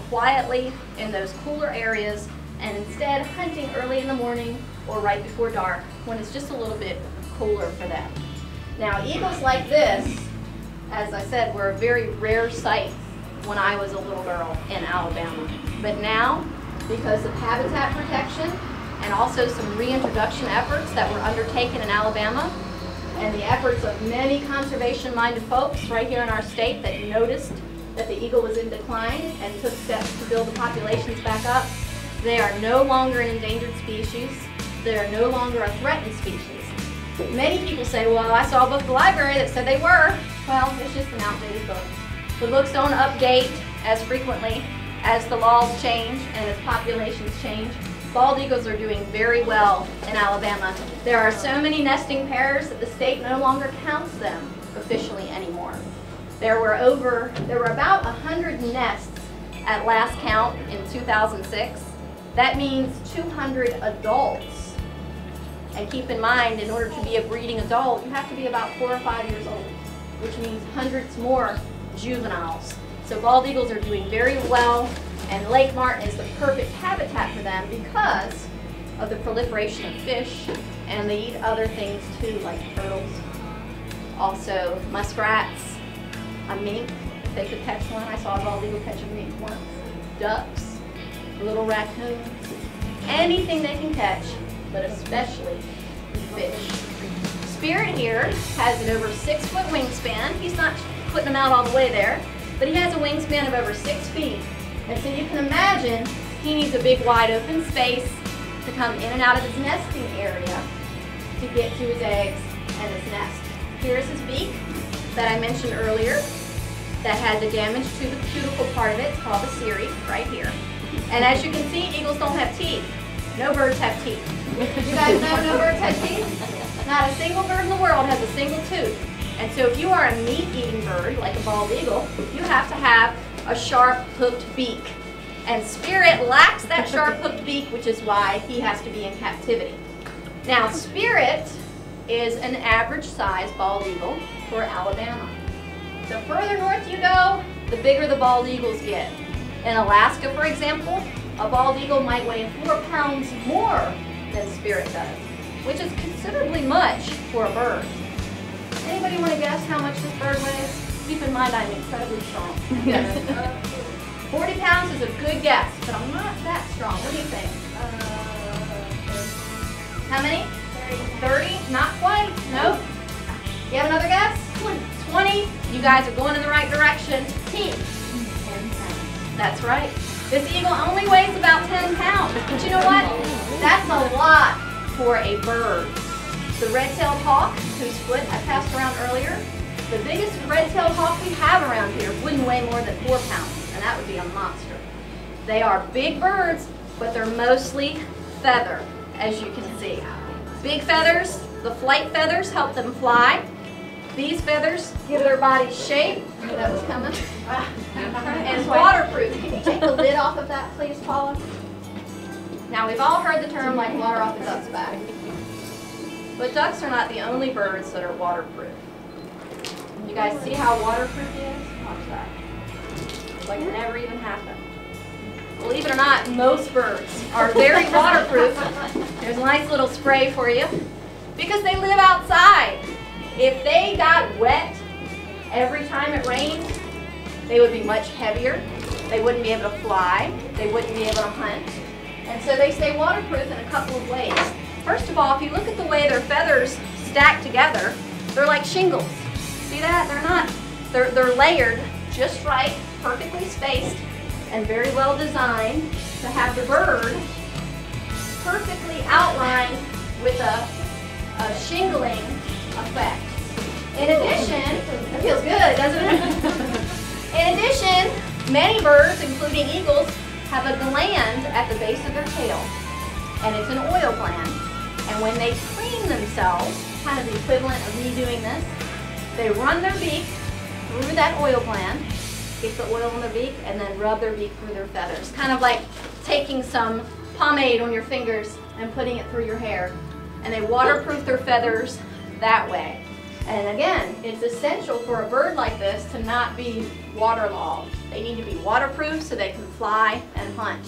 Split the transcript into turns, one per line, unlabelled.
quietly in those cooler areas and instead hunting early in the morning or right before dark when it's just a little bit cooler for them. Now, eagles like this, as I said, were a very rare sight when I was a little girl in Alabama. But now, because of habitat protection and also some reintroduction efforts that were undertaken in Alabama, and the efforts of many conservation-minded folks right here in our state that noticed that the eagle was in decline and took steps to build the populations back up, they are no longer an endangered species. They are no longer a threatened species. Many people say, well, I saw a book at the library that said they were. Well, it's just an outdated book. The books don't update as frequently as the laws change and as populations change. Bald eagles are doing very well in Alabama. There are so many nesting pairs that the state no longer counts them officially anymore. There were about 100 nests at last count in 2006. That means 200 adults. And keep in mind, in order to be a breeding adult, you have to be about 4 or 5 years old, which means hundreds more juveniles. So bald eagles are doing very well, and Lake Martin is the perfect habitat for them because of the proliferation of fish, and they eat other things too, like turtles, also muskrats, a mink, if they could catch one. I saw a bald eagle catch a mink once. Ducks, little raccoons, anything they can catch, but especially fish. Spirit here has an over 6-foot wingspan. He's not putting them out all the way there, but he has a wingspan of over 6 feet. And so you can imagine he needs a big wide open space to come in and out of his nesting area to get to his eggs and his nest. Here's his beak that I mentioned earlier that had the damage to the cuticle part of it. It's called the cirri, right here. And as you can see, eagles don't have teeth. No birds have teeth. You guys know no birds have teeth? Not a single bird in the world has a single tooth. And so if you are a meat-eating bird, like a bald eagle, you have to have a sharp hooked beak. And Spirit lacks that sharp hooked beak, which is why he has to be in captivity. Now, Spirit is an average size bald eagle for Alabama. The further north you go, the bigger the bald eagles get. In Alaska, for example, a bald eagle might weigh 4 pounds more than Spirit does, which is considerably much for a bird. Anybody want to guess how much this bird weighs? Keep in mind I'm incredibly strong. 40 pounds is a good guess, but I'm not that strong. What do you think? How many? 30? Not quite. Nope. You have another guess? 20. You guys are going in the right direction. 10 pounds. That's right. This eagle only weighs about 10 pounds. But you know what? That's a lot for a bird. The red-tailed hawk, whose foot I passed around earlier, the biggest red-tailed hawk we have around here wouldn't weigh more than 4 pounds, and that would be a monster. They are big birds, but they're mostly feather, as you can see. Big feathers, the flight feathers help them fly. These feathers give their body shape. I knew that was coming. And it's waterproof. Can you take the lid off of that, please, Paula? Now, we've all heard the term like water off a duck's back. But ducks are not the only birds that are waterproof. You guys see how waterproof he is? Watch that. It's like it never even happened. Believe it or not, most birds are very waterproof. There's a nice little spray for you because they live outside. If they got wet every time it rained, they would be much heavier. They wouldn't be able to fly. They wouldn't be able to hunt. And so they stay waterproof in a couple of ways. First of all, if you look at the way their feathers stack together, they're like shingles. See that? They're layered just right, perfectly spaced, and very well designed to have the bird perfectly outlined with a shingling effect. In addition, that feels good, doesn't it? In addition, many birds, including eagles, have a gland at the base of their tail, and it's an oil gland. And when they clean themselves, kind of the equivalent of me doing this, they run their beak through that oil gland, get the oil in their beak, and then rub their beak through their feathers. Kind of like taking some pomade on your fingers and putting it through your hair. And they waterproof their feathers that way. And again, it's essential for a bird like this to not be waterlogged. They need to be waterproof so they can fly and hunt.